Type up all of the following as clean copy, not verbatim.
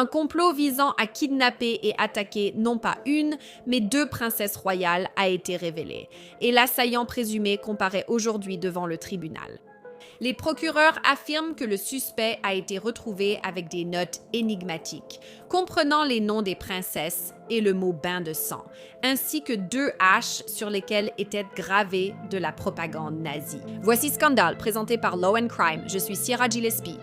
Un complot visant à kidnapper et attaquer non pas une, mais deux princesses royales a été révélé, et l'assaillant présumé comparaît aujourd'hui devant le tribunal. Les procureurs affirment que le suspect a été retrouvé avec des notes énigmatiques, comprenant les noms des princesses et le mot bain de sang, ainsi que deux haches sur lesquelles était gravée de la propagande nazie. Voici Scandale, présenté par Law & Crime. Je suis Sierra Gillespie.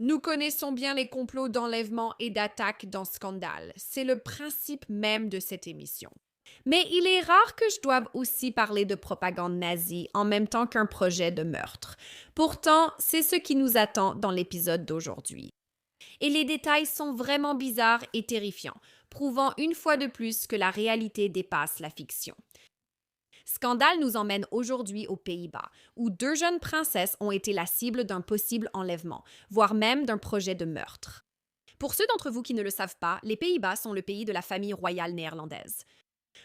Nous connaissons bien les complots d'enlèvement et d'attaque dans Scandale. C'est le principe même de cette émission. Mais il est rare que je doive aussi parler de propagande nazie en même temps qu'un projet de meurtre. Pourtant, c'est ce qui nous attend dans l'épisode d'aujourd'hui. Et les détails sont vraiment bizarres et terrifiants, prouvant une fois de plus que la réalité dépasse la fiction. Scandale nous emmène aujourd'hui aux Pays-Bas, où deux jeunes princesses ont été la cible d'un possible enlèvement, voire même d'un projet de meurtre. Pour ceux d'entre vous qui ne le savent pas, les Pays-Bas sont le pays de la famille royale néerlandaise.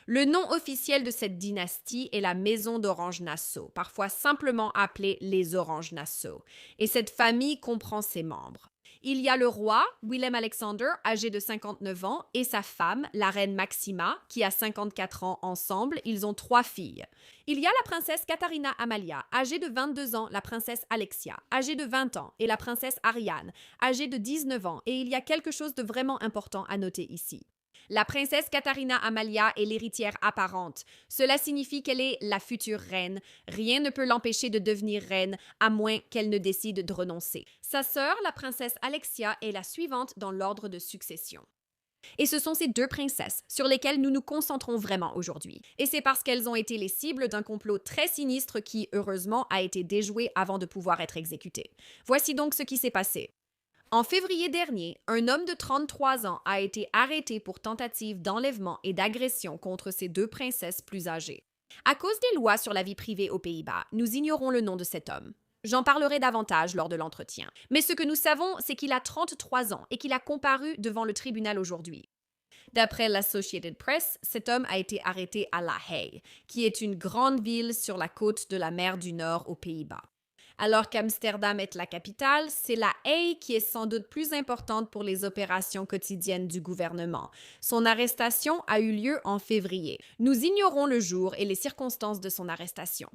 Le nom officiel de cette dynastie est la Maison d'Orange-Nassau, parfois simplement appelée les Orange-Nassau, et cette famille comprend ses membres. Il y a le roi, Willem-Alexander, âgé de 59 ans, et sa femme, la reine Maxima, qui a 54 ans ensemble. Ils ont 3 filles. Il y a la princesse Katharina Amalia, âgée de 22 ans, la princesse Alexia, âgée de 20 ans, et la princesse Ariane, âgée de 19 ans. Et il y a quelque chose de vraiment important à noter ici. La princesse Katharina Amalia est l'héritière apparente. Cela signifie qu'elle est la future reine. Rien ne peut l'empêcher de devenir reine, à moins qu'elle ne décide de renoncer. Sa sœur, la princesse Alexia, est la suivante dans l'ordre de succession. Et ce sont ces deux princesses sur lesquelles nous nous concentrons vraiment aujourd'hui. Et c'est parce qu'elles ont été les cibles d'un complot très sinistre qui, heureusement, a été déjoué avant de pouvoir être exécuté. Voici donc ce qui s'est passé. En février dernier, un homme de 33 ans a été arrêté pour tentative d'enlèvement et d'agression contre ces deux princesses plus âgées. À cause des lois sur la vie privée aux Pays-Bas, nous ignorons le nom de cet homme. J'en parlerai davantage lors de l'entretien. Mais ce que nous savons, c'est qu'il a 33 ans et qu'il a comparu devant le tribunal aujourd'hui. D'après l'Associated Press, cet homme a été arrêté à La Haye, qui est une grande ville sur la côte de la mer du Nord aux Pays-Bas. Alors qu'Amsterdam est la capitale, c'est La Haye qui est sans doute plus importante pour les opérations quotidiennes du gouvernement. Son arrestation a eu lieu en février. Nous ignorons le jour et les circonstances de son arrestation.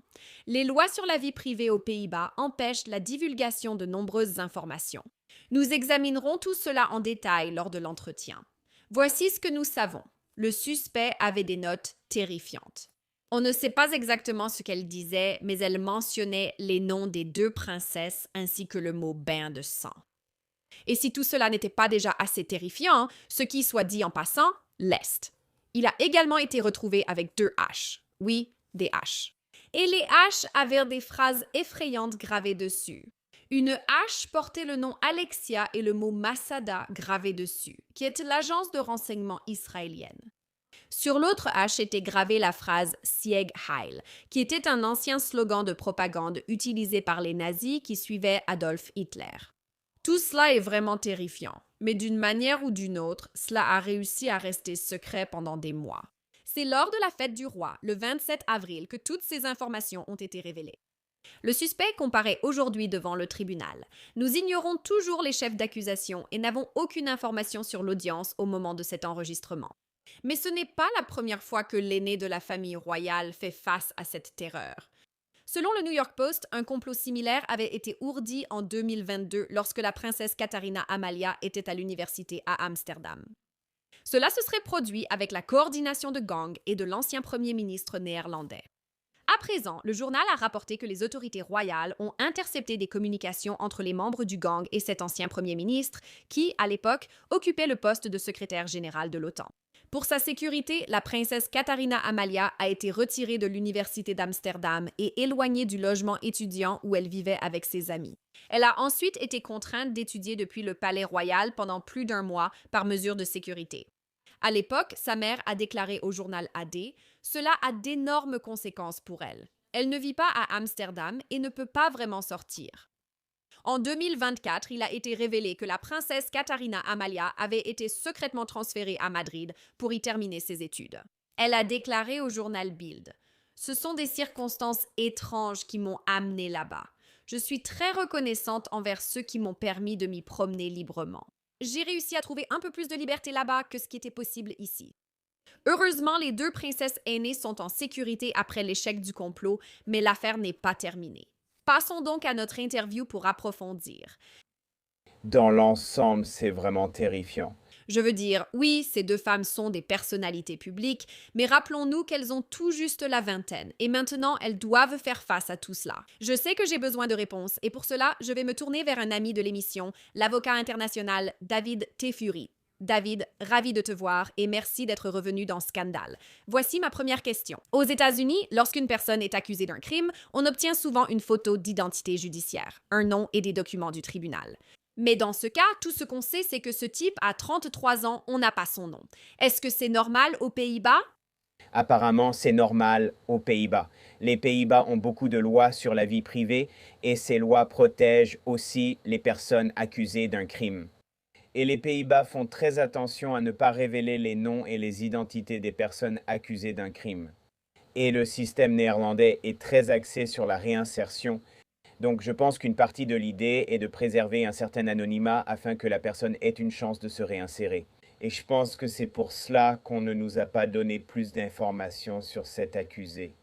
Les lois sur la vie privée aux Pays-Bas empêchent la divulgation de nombreuses informations. Nous examinerons tout cela en détail lors de l'entretien. Voici ce que nous savons. Le suspect avait des notes terrifiantes. On ne sait pas exactement ce qu'elle disait, mais elle mentionnait les noms des deux princesses ainsi que le mot bain de sang. Et si tout cela n'était pas déjà assez terrifiant, ce qui, soit dit en passant, l'est. Il a également été retrouvé avec 2 haches. Oui, des haches. Et les haches avaient des phrases effrayantes gravées dessus. Une hache portait le nom Alexia et le mot Masada gravé dessus, qui est l'agence de renseignement israélienne. Sur l'autre hache était gravée la phrase Sieg Heil, qui était un ancien slogan de propagande utilisé par les nazis qui suivaient Adolf Hitler. Tout cela est vraiment terrifiant, mais d'une manière ou d'une autre, cela a réussi à rester secret pendant des mois. C'est lors de la fête du roi, le 27 avril, que toutes ces informations ont été révélées. Le suspect comparaît aujourd'hui devant le tribunal. Nous ignorons toujours les chefs d'accusation et n'avons aucune information sur l'audience au moment de cet enregistrement. Mais ce n'est pas la première fois que l'aîné de la famille royale fait face à cette terreur. Selon le New York Post, un complot similaire avait été ourdi en 2022 lorsque la princesse Katharina Amalia était à l'université à Amsterdam. Cela se serait produit avec la coordination de gangs et de l'ancien premier ministre néerlandais. À présent, le journal a rapporté que les autorités royales ont intercepté des communications entre les membres du gang et cet ancien premier ministre qui, à l'époque, occupait le poste de secrétaire général de l'OTAN. Pour sa sécurité, la princesse Katharina Amalia a été retirée de l'université d'Amsterdam et éloignée du logement étudiant où elle vivait avec ses amis. Elle a ensuite été contrainte d'étudier depuis le palais royal pendant plus d'1 mois par mesure de sécurité. À l'époque, sa mère a déclaré au journal AD « Cela a d'énormes conséquences pour elle. Elle ne vit pas à Amsterdam et ne peut pas vraiment sortir. » En 2024, il a été révélé que la princesse Katharina Amalia avait été secrètement transférée à Madrid pour y terminer ses études. Elle a déclaré au journal Bild Ce sont des circonstances étranges qui m'ont amené là-bas. Je suis très reconnaissante envers ceux qui m'ont permis de m'y promener librement. J'ai réussi à trouver un peu plus de liberté là-bas que ce qui était possible ici. Heureusement, les deux princesses aînées sont en sécurité après l'échec du complot, mais l'affaire n'est pas terminée. Passons donc à notre interview pour approfondir. Dans l'ensemble, c'est vraiment terrifiant. Je veux dire, oui, ces deux femmes sont des personnalités publiques, mais rappelons-nous qu'elles ont tout juste la vingtaine, et maintenant elles doivent faire face à tout cela. Je sais que j'ai besoin de réponses, et pour cela, je vais me tourner vers un ami de l'émission, l'avocat international David Tefuri. David, ravi de te voir et merci d'être revenu dans Scandale. Voici ma première question. Aux États-Unis, lorsqu'une personne est accusée d'un crime, on obtient souvent une photo d'identité judiciaire, un nom et des documents du tribunal. Mais dans ce cas, tout ce qu'on sait, c'est que ce type a 33 ans, on n'a pas son nom. Est-ce que c'est normal aux Pays-Bas? Apparemment, c'est normal aux Pays-Bas. Les Pays-Bas ont beaucoup de lois sur la vie privée et ces lois protègent aussi les personnes accusées d'un crime. Et les Pays-Bas font très attention à ne pas révéler les noms et les identités des personnes accusées d'un crime. Et le système néerlandais est très axé sur la réinsertion. Donc je pense qu'une partie de l'idée est de préserver un certain anonymat afin que la personne ait une chance de se réinsérer. Et je pense que c'est pour cela qu'on ne nous a pas donné plus d'informations sur cet accusé.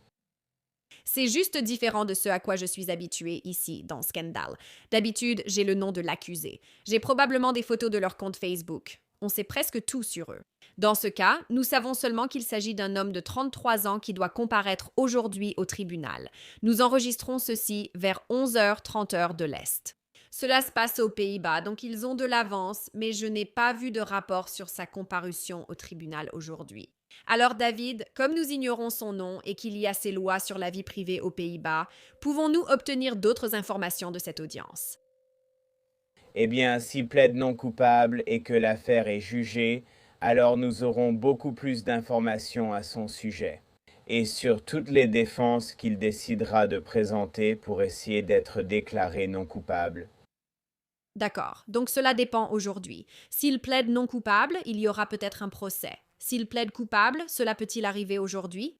C'est juste différent de ce à quoi je suis habituée ici, dans Scandale. D'habitude, j'ai le nom de l'accusé. J'ai probablement des photos de leur compte Facebook. On sait presque tout sur eux. Dans ce cas, nous savons seulement qu'il s'agit d'un homme de 33 ans qui doit comparaître aujourd'hui au tribunal. Nous enregistrons ceci vers 11h, 30h de l'Est. Cela se passe aux Pays-Bas, donc ils ont de l'avance, mais je n'ai pas vu de rapport sur sa comparution au tribunal aujourd'hui. Alors David, comme nous ignorons son nom et qu'il y a ces lois sur la vie privée aux Pays-Bas, pouvons-nous obtenir d'autres informations de cette audience? Eh bien, s'il plaide non coupable et que l'affaire est jugée, alors nous aurons beaucoup plus d'informations à son sujet et sur toutes les défenses qu'il décidera de présenter pour essayer d'être déclaré non coupable. D'accord, donc cela dépend aujourd'hui. S'il plaide non coupable, il y aura peut-être un procès. S'il plaide coupable, cela peut-il arriver aujourd'hui?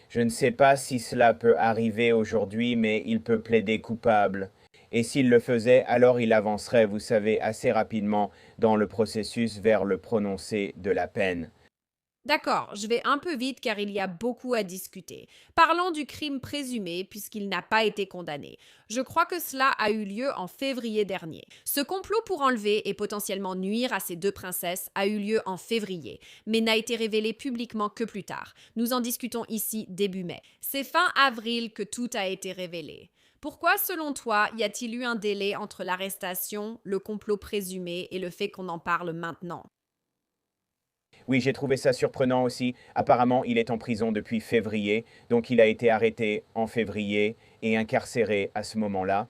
Je ne sais pas si cela peut arriver aujourd'hui, mais il peut plaider coupable. Et s'il le faisait, alors il avancerait, vous savez, assez rapidement dans le processus vers le prononcé de la peine. D'accord, je vais un peu vite car il y a beaucoup à discuter. Parlons du crime présumé puisqu'il n'a pas été condamné. Je crois que cela a eu lieu en février dernier. Ce complot pour enlever et potentiellement nuire à ces deux princesses a eu lieu en février, mais n'a été révélé publiquement que plus tard. Nous en discutons ici début mai. C'est fin avril que tout a été révélé. Pourquoi, selon toi, y a-t-il eu un délai entre l'arrestation, le complot présumé et le fait qu'on en parle maintenant? Oui, j'ai trouvé ça surprenant aussi. Apparemment, il est en prison depuis février, donc il a été arrêté en février et incarcéré à ce moment-là.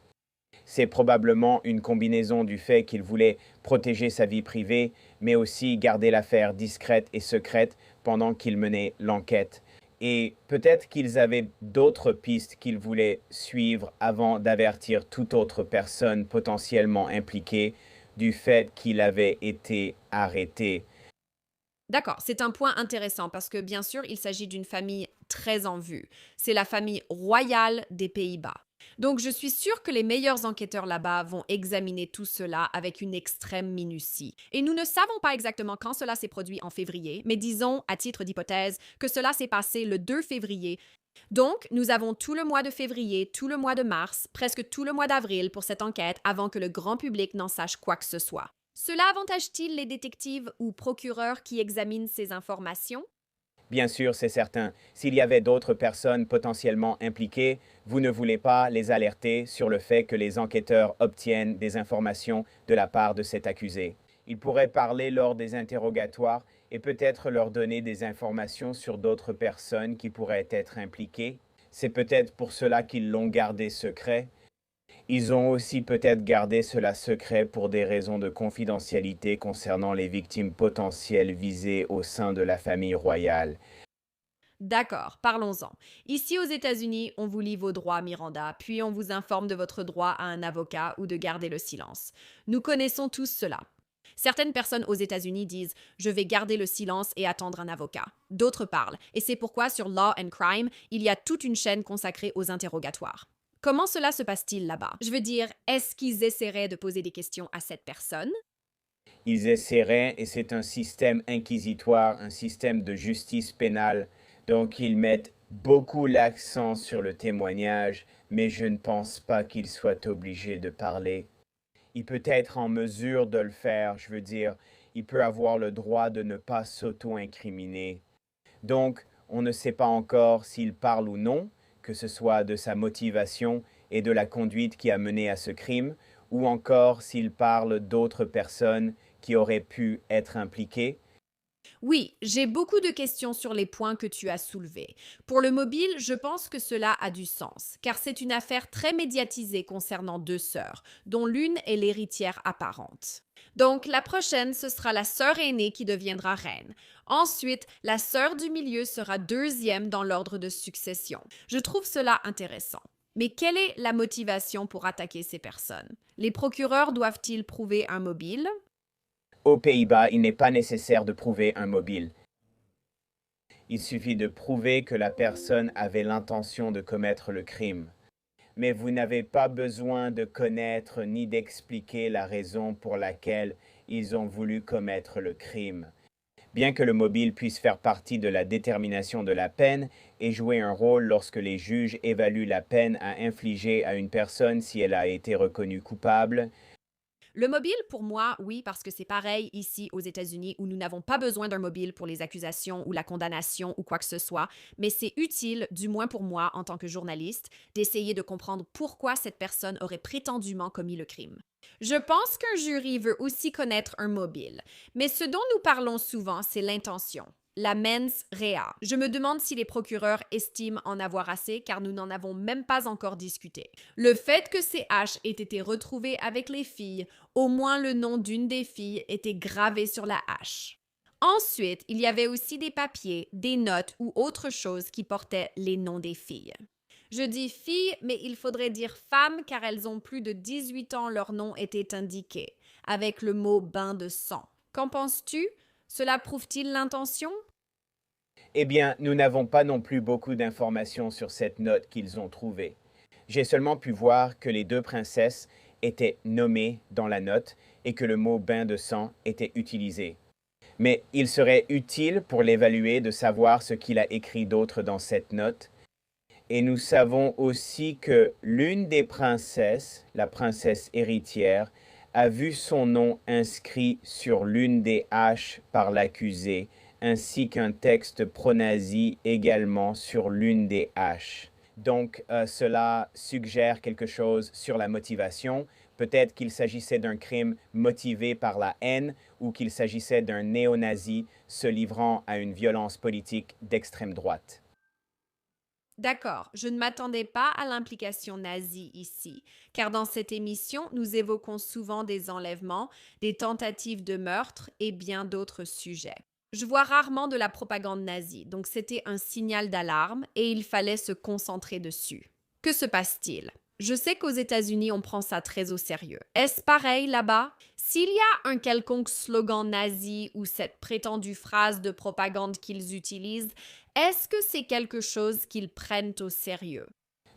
C'est probablement une combinaison du fait qu'il voulait protéger sa vie privée, mais aussi garder l'affaire discrète et secrète pendant qu'il menait l'enquête. Et peut-être qu'ils avaient d'autres pistes qu'ils voulaient suivre avant d'avertir toute autre personne potentiellement impliquée du fait qu'il avait été arrêté. D'accord, c'est un point intéressant parce que bien sûr, il s'agit d'une famille très en vue. C'est la famille royale des Pays-Bas. Donc je suis sûre que les meilleurs enquêteurs là-bas vont examiner tout cela avec une extrême minutie. Et nous ne savons pas exactement quand cela s'est produit en février, mais disons, à titre d'hypothèse, que cela s'est passé le 2 février. Donc, nous avons tout le mois de février, tout le mois de mars, presque tout le mois d'avril pour cette enquête avant que le grand public n'en sache quoi que ce soit. Cela avantage-t-il les détectives ou procureurs qui examinent ces informations? Bien sûr, c'est certain, s'il y avait d'autres personnes potentiellement impliquées, vous ne voulez pas les alerter sur le fait que les enquêteurs obtiennent des informations de la part de cet accusé. Ils pourraient parler lors des interrogatoires et peut-être leur donner des informations sur d'autres personnes qui pourraient être impliquées. C'est peut-être pour cela qu'ils l'ont gardé secret. Ils ont aussi peut-être gardé cela secret pour des raisons de confidentialité concernant les victimes potentielles visées au sein de la famille royale. D'accord, parlons-en. Ici aux États-Unis, on vous lit vos droits, Miranda, puis on vous informe de votre droit à un avocat ou de garder le silence. Nous connaissons tous cela. Certaines personnes aux États-Unis disent « je vais garder le silence et attendre un avocat ». D'autres parlent, et c'est pourquoi sur Law and Crime, il y a toute une chaîne consacrée aux interrogatoires. Comment cela se passe-t-il là-bas? Je veux dire, est-ce qu'ils essaieraient de poser des questions à cette personne? Ils essaieraient, et c'est un système inquisitoire, un système de justice pénale. Donc ils mettent beaucoup l'accent sur le témoignage, mais je ne pense pas qu'ils soient obligés de parler. Il peut être en mesure de le faire, je veux dire, il peut avoir le droit de ne pas s'auto-incriminer. Donc, on ne sait pas encore s'il parle ou non, que ce soit de sa motivation et de la conduite qui a mené à ce crime, ou encore s'il parle d'autres personnes qui auraient pu être impliquées. Oui, j'ai beaucoup de questions sur les points que tu as soulevés. Pour le mobile, je pense que cela a du sens, car c'est une affaire très médiatisée concernant deux sœurs, dont l'une est l'héritière apparente. Donc, la prochaine, ce sera la sœur aînée qui deviendra reine. Ensuite, la sœur du milieu sera deuxième dans l'ordre de succession. Je trouve cela intéressant. Mais quelle est la motivation pour attaquer ces personnes? Les procureurs doivent-ils prouver un mobile? Aux Pays-Bas, il n'est pas nécessaire de prouver un mobile. Il suffit de prouver que la personne avait l'intention de commettre le crime. Mais vous n'avez pas besoin de connaître ni d'expliquer la raison pour laquelle ils ont voulu commettre le crime. Bien que le mobile puisse faire partie de la détermination de la peine et jouer un rôle lorsque les juges évaluent la peine à infliger à une personne si elle a été reconnue coupable, Le mobile, pour moi, oui, parce que c'est pareil ici aux États-Unis où nous n'avons pas besoin d'un mobile pour les accusations ou la condamnation ou quoi que ce soit, mais c'est utile, du moins pour moi en tant que journaliste, d'essayer de comprendre pourquoi cette personne aurait prétendument commis le crime. Je pense qu'un jury veut aussi connaître un mobile, mais ce dont nous parlons souvent, c'est l'intention. La mens rea. Je me demande si les procureurs estiment en avoir assez car nous n'en avons même pas encore discuté. Le fait que ces haches aient été retrouvées avec les filles, au moins le nom d'une des filles était gravé sur la hache. Ensuite, il y avait aussi des papiers, des notes ou autre chose qui portaient les noms des filles. Je dis filles, mais il faudrait dire femmes car elles ont plus de 18 ans, leur nom était indiqué, avec le mot bain de sang. Qu'en penses-tu? Cela prouve-t-il l'intention? eh bien, nous n'avons pas non plus beaucoup d'informations sur cette note qu'ils ont trouvée. J'ai seulement pu voir que les deux princesses étaient nommées dans la note et que le mot bain de sang était utilisé. Mais il serait utile pour l'évaluer de savoir ce qu'il a écrit d'autre dans cette note. Et nous savons aussi que l'une des princesses, la princesse héritière, a vu son nom inscrit sur l'une des haches par l'accusé, ainsi qu'un texte pro-nazi également sur l'une des haches. Donc, cela suggère quelque chose sur la motivation. Peut-être qu'il s'agissait d'un crime motivé par la haine ou qu'il s'agissait d'un néo-nazi se livrant à une violence politique d'extrême droite. D'accord, je ne m'attendais pas à l'implication nazie ici, car dans cette émission, nous évoquons souvent des enlèvements, des tentatives de meurtre et bien d'autres sujets. Je vois rarement de la propagande nazie, donc c'était un signal d'alarme et il fallait se concentrer dessus. Que se passe-t-il? Je sais qu'aux États-Unis, on prend ça très au sérieux. Est-ce pareil là-bas? S'il y a un quelconque slogan nazi ou cette prétendue phrase de propagande qu'ils utilisent, est-ce que c'est quelque chose qu'ils prennent au sérieux?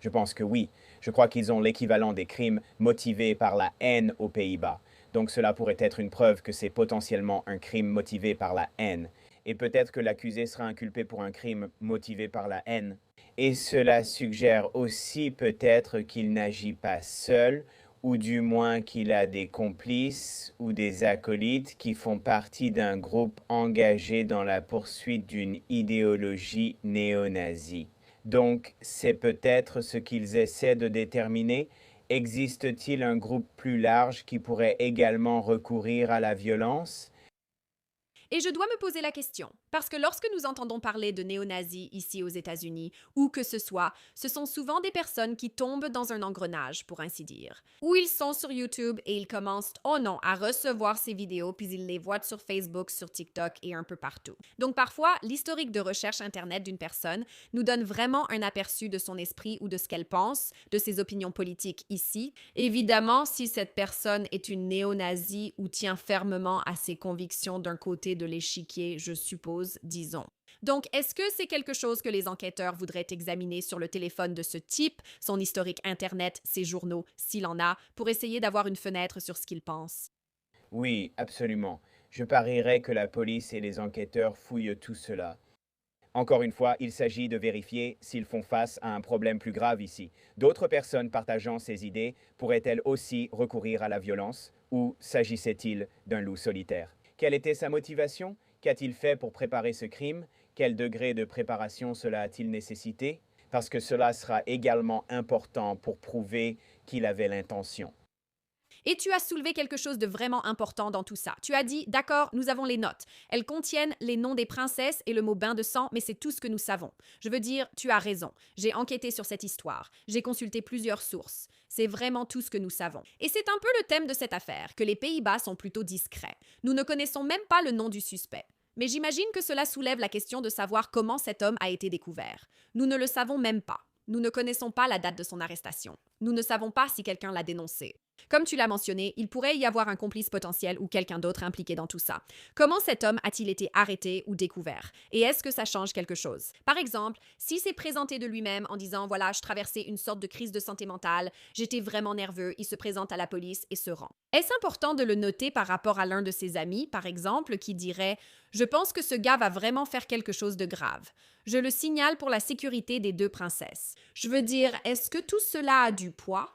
Je pense que oui. Je crois qu'ils ont l'équivalent des crimes motivés par la haine aux Pays-Bas. Donc cela pourrait être une preuve que c'est potentiellement un crime motivé par la haine. Et peut-être que l'accusé sera inculpé pour un crime motivé par la haine. Et cela suggère aussi peut-être qu'il n'agit pas seul, ou du moins qu'il a des complices ou des acolytes qui font partie d'un groupe engagé dans la poursuite d'une idéologie néo-nazie. Donc, c'est peut-être ce qu'ils essaient de déterminer. Existe-t-il un groupe plus large qui pourrait également recourir à la violence? Et je dois me poser la question, Parce que lorsque nous entendons parler de néo-nazis ici aux États-Unis, où que ce soit, ce sont souvent des personnes qui tombent dans un engrenage, pour ainsi dire. Où ils sont sur YouTube et ils commencent, oh non, à recevoir ces vidéos, puis ils les voient sur Facebook, sur TikTok et un peu partout. Donc parfois, l'historique de recherche Internet d'une personne nous donne vraiment un aperçu de son esprit ou de ce qu'elle pense, de ses opinions politiques ici. Évidemment, si cette personne est une néo-nazie ou tient fermement à ses convictions d'un côté de l'échiquier, je suppose, disons. Donc, est-ce que c'est quelque chose que les enquêteurs voudraient examiner sur le téléphone de ce type, son historique Internet, ses journaux, s'il en a, pour essayer d'avoir une fenêtre sur ce qu'il pense? Oui, absolument. Je parierais que la police et les enquêteurs fouillent tout cela. Encore une fois, il s'agit de vérifier s'ils font face à un problème plus grave ici. D'autres personnes partageant ces idées pourraient-elles aussi recourir à la violence ou s'agissait-il d'un loup solitaire? Quelle était sa motivation? Qu'a-t-il fait pour préparer ce crime? Quel degré de préparation cela a-t-il nécessité? Parce que cela sera également important pour prouver qu'il avait l'intention. Et tu as soulevé quelque chose de vraiment important dans tout ça. Tu as dit, d'accord, nous avons les notes. Elles contiennent les noms des princesses et le mot bain de sang, mais c'est tout ce que nous savons. Je veux dire, tu as raison. J'ai enquêté sur cette histoire. J'ai consulté plusieurs sources. C'est vraiment tout ce que nous savons. Et c'est un peu le thème de cette affaire, que les Pays-Bas sont plutôt discrets. Nous ne connaissons même pas le nom du suspect. Mais j'imagine que cela soulève la question de savoir comment cet homme a été découvert. Nous ne le savons même pas. Nous ne connaissons pas la date de son arrestation. Nous ne savons pas si quelqu'un l'a dénoncé. Comme tu l'as mentionné, il pourrait y avoir un complice potentiel ou quelqu'un d'autre impliqué dans tout ça. Comment cet homme a-t-il été arrêté ou découvert? Et est-ce que ça change quelque chose? Par exemple, s'il s'est présenté de lui-même en disant « Voilà, je traversais une sorte de crise de santé mentale, j'étais vraiment nerveux », il se présente à la police et se rend. Est-ce important de le noter par rapport à l'un de ses amis, par exemple, qui dirait « Je pense que ce gars va vraiment faire quelque chose de grave. Je le signale pour la sécurité des deux princesses. » Je veux dire, est-ce que tout cela a du poids?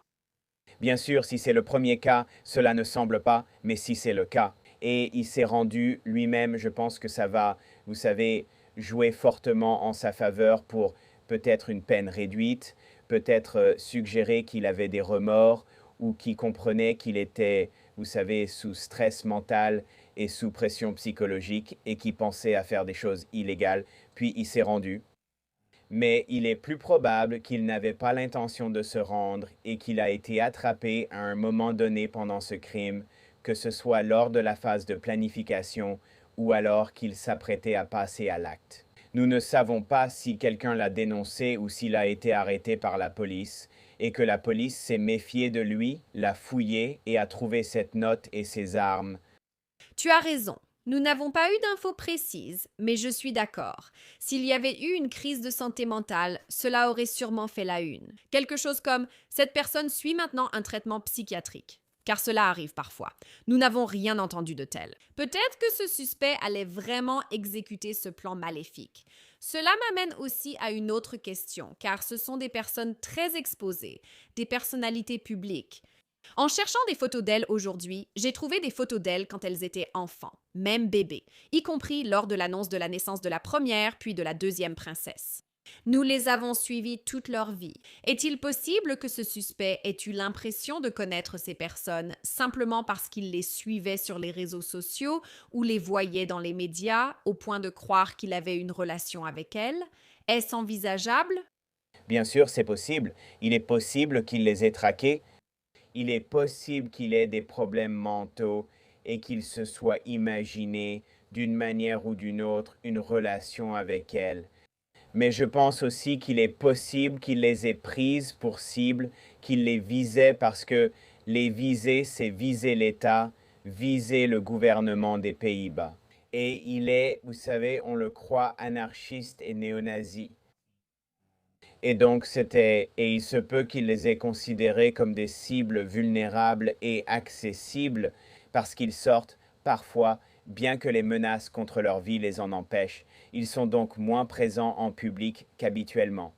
Bien sûr, si c'est le premier cas, cela ne semble pas, mais si c'est le cas, et il s'est rendu lui-même, je pense que ça va, vous savez, jouer fortement en sa faveur pour peut-être une peine réduite, peut-être suggérer qu'il avait des remords ou qu'il comprenait qu'il était, vous savez, sous stress mental et sous pression psychologique et qu'il pensait à faire des choses illégales, puis il s'est rendu. Mais il est plus probable qu'il n'avait pas l'intention de se rendre et qu'il a été attrapé à un moment donné pendant ce crime, que ce soit lors de la phase de planification ou alors qu'il s'apprêtait à passer à l'acte. Nous ne savons pas si quelqu'un l'a dénoncé ou s'il a été arrêté par la police et que la police s'est méfiée de lui, l'a fouillé et a trouvé cette note et ses armes. Tu as raison. Nous n'avons pas eu d'infos précises, mais je suis d'accord. S'il y avait eu une crise de santé mentale, cela aurait sûrement fait la une. Quelque chose comme « Cette personne suit maintenant un traitement psychiatrique ». Car cela arrive parfois. Nous n'avons rien entendu de tel. Peut-être que ce suspect allait vraiment exécuter ce plan maléfique. Cela m'amène aussi à une autre question, car ce sont des personnes très exposées, des personnalités publiques. En cherchant des photos d'elles aujourd'hui, j'ai trouvé des photos d'elles quand elles étaient enfants, même bébés, y compris lors de l'annonce de la naissance de la première puis de la deuxième princesse. Nous les avons suivies toute leur vie. Est-il possible que ce suspect ait eu l'impression de connaître ces personnes simplement parce qu'il les suivait sur les réseaux sociaux ou les voyait dans les médias au point de croire qu'il avait une relation avec elles? Est-ce envisageable? Bien sûr, c'est possible. Il est possible qu'il les ait traqués. Il est possible qu'il ait des problèmes mentaux et qu'il se soit imaginé d'une manière ou d'une autre une relation avec elles. Mais je pense aussi qu'il est possible qu'il les ait prises pour cible, qu'il les visait parce que les viser, c'est viser l'État, viser le gouvernement des Pays-Bas. Et il est, vous savez, on le croit, anarchiste et néo-nazi. Et donc, et il se peut qu'il les ait considérés comme des cibles vulnérables et accessibles parce qu'ils sortent parfois, bien que les menaces contre leur vie les en empêchent. Ils sont donc moins présents en public qu'habituellement.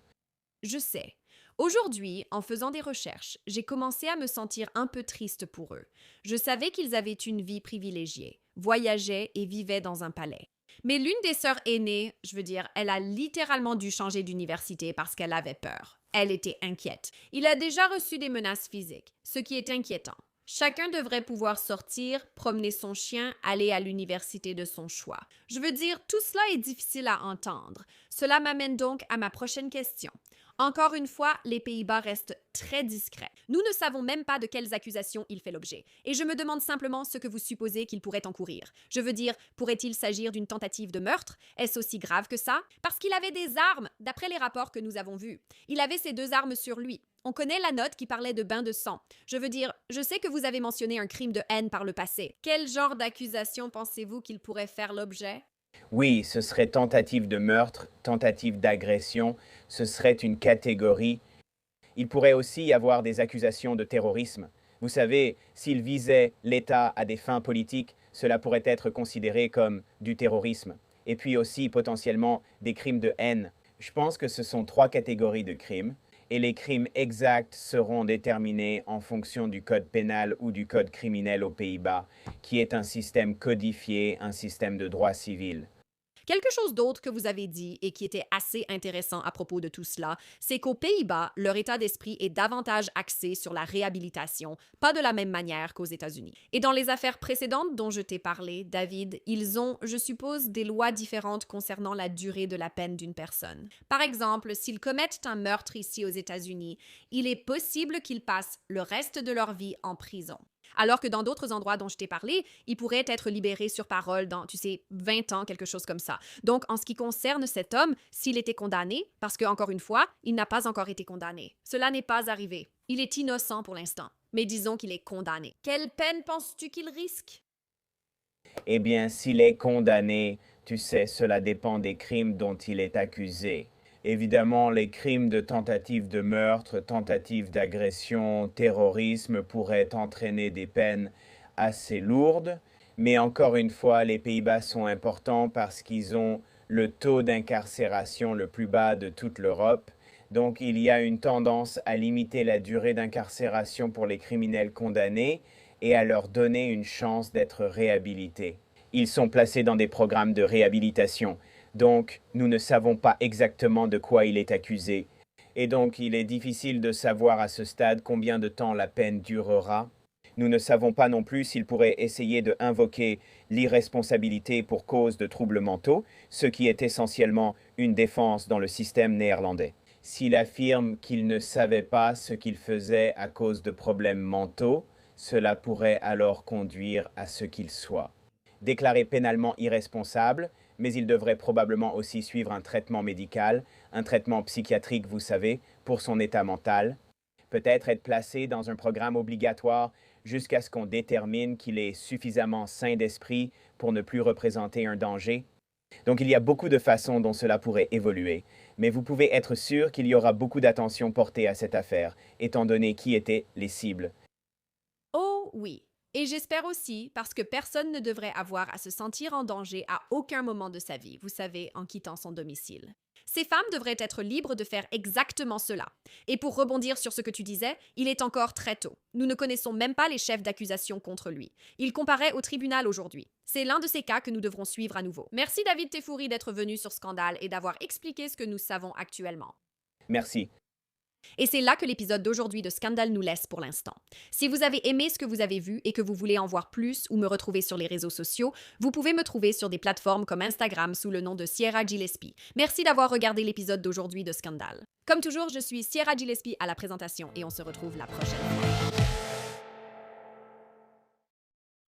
Je sais. Aujourd'hui, en faisant des recherches, j'ai commencé à me sentir un peu triste pour eux. Je savais qu'ils avaient une vie privilégiée, voyageaient et vivaient dans un palais. Mais l'une des sœurs aînées, je veux dire, elle a littéralement dû changer d'université parce qu'elle avait peur. Elle était inquiète. Il a déjà reçu des menaces physiques, ce qui est inquiétant. Chacun devrait pouvoir sortir, promener son chien, aller à l'université de son choix. Je veux dire, tout cela est difficile à entendre. Cela m'amène donc à ma prochaine question. Encore une fois, les Pays-Bas restent très discrets. Nous ne savons même pas de quelles accusations il fait l'objet. Et je me demande simplement ce que vous supposez qu'il pourrait encourir. Je veux dire, pourrait-il s'agir d'une tentative de meurtre? Est-ce aussi grave que ça? Parce qu'il avait des armes, d'après les rapports que nous avons vus. Il avait ces 2 armes sur lui. On connaît la note qui parlait de bain de sang. Je veux dire, je sais que vous avez mentionné un crime de haine par le passé. Quel genre d'accusation pensez-vous qu'il pourrait faire l'objet? Oui, ce serait tentative de meurtre, tentative d'agression, ce serait une catégorie. Il pourrait aussi y avoir des accusations de terrorisme. Vous savez, s'il visait l'État à des fins politiques, cela pourrait être considéré comme du terrorisme. Et puis aussi potentiellement des crimes de haine. Je pense que ce sont 3 catégories de crimes. Et les crimes exacts seront déterminés en fonction du code pénal ou du code criminel aux Pays-Bas, qui est un système codifié, un système de droit civil. Quelque chose d'autre que vous avez dit et qui était assez intéressant à propos de tout cela, c'est qu'aux Pays-Bas, leur état d'esprit est davantage axé sur la réhabilitation, pas de la même manière qu'aux États-Unis. Et dans les affaires précédentes dont je t'ai parlé, David, ils ont, je suppose, des lois différentes concernant la durée de la peine d'une personne. Par exemple, s'ils commettent un meurtre ici aux États-Unis, il est possible qu'ils passent le reste de leur vie en prison. Alors que dans d'autres endroits dont je t'ai parlé, ils pourraient être libérés sur parole dans, 20 ans, quelque chose comme ça. Donc, en ce qui concerne cet homme, s'il était condamné, parce que, encore une fois, il n'a pas encore été condamné. Cela n'est pas arrivé. Il est innocent pour l'instant. Mais disons qu'il est condamné. Quelle peine penses-tu qu'il risque? Eh bien, s'il est condamné, tu sais, cela dépend des crimes dont il est accusé. Évidemment, les crimes de tentative de meurtre, tentative d'agression, terrorisme pourraient entraîner des peines assez lourdes, mais encore une fois, les Pays-Bas sont importants parce qu'ils ont le taux d'incarcération le plus bas de toute l'Europe. Donc, il y a une tendance à limiter la durée d'incarcération pour les criminels condamnés et à leur donner une chance d'être réhabilités. Ils sont placés dans des programmes de réhabilitation. Donc, nous ne savons pas exactement de quoi il est accusé. Et donc, il est difficile de savoir à ce stade combien de temps la peine durera. Nous ne savons pas non plus s'il pourrait essayer de invoquer l'irresponsabilité pour cause de troubles mentaux, ce qui est essentiellement une défense dans le système néerlandais. S'il affirme qu'il ne savait pas ce qu'il faisait à cause de problèmes mentaux, cela pourrait alors conduire à ce qu'il soit déclaré pénalement irresponsable, mais il devrait probablement aussi suivre un traitement médical, un traitement psychiatrique, vous savez, pour son état mental. Peut-être être placé dans un programme obligatoire jusqu'à ce qu'on détermine qu'il est suffisamment sain d'esprit pour ne plus représenter un danger. Donc il y a beaucoup de façons dont cela pourrait évoluer, mais vous pouvez être sûr qu'il y aura beaucoup d'attention portée à cette affaire, étant donné qui étaient les cibles. Oh oui. Et j'espère aussi, parce que personne ne devrait avoir à se sentir en danger à aucun moment de sa vie, vous savez, en quittant son domicile. Ces femmes devraient être libres de faire exactement cela. Et pour rebondir sur ce que tu disais, il est encore très tôt. Nous ne connaissons même pas les chefs d'accusation contre lui. Il comparaît au tribunal aujourd'hui. C'est l'un de ces cas que nous devrons suivre à nouveau. Merci David Teffouri d'être venu sur Scandale et d'avoir expliqué ce que nous savons actuellement. Merci. Et c'est là que l'épisode d'aujourd'hui de Scandale nous laisse pour l'instant. Si vous avez aimé ce que vous avez vu et que vous voulez en voir plus ou me retrouver sur les réseaux sociaux, vous pouvez me trouver sur des plateformes comme Instagram sous le nom de Sierra Gillespie. Merci d'avoir regardé l'épisode d'aujourd'hui de Scandale. Comme toujours, je suis Sierra Gillespie à la présentation et on se retrouve la prochaine fois.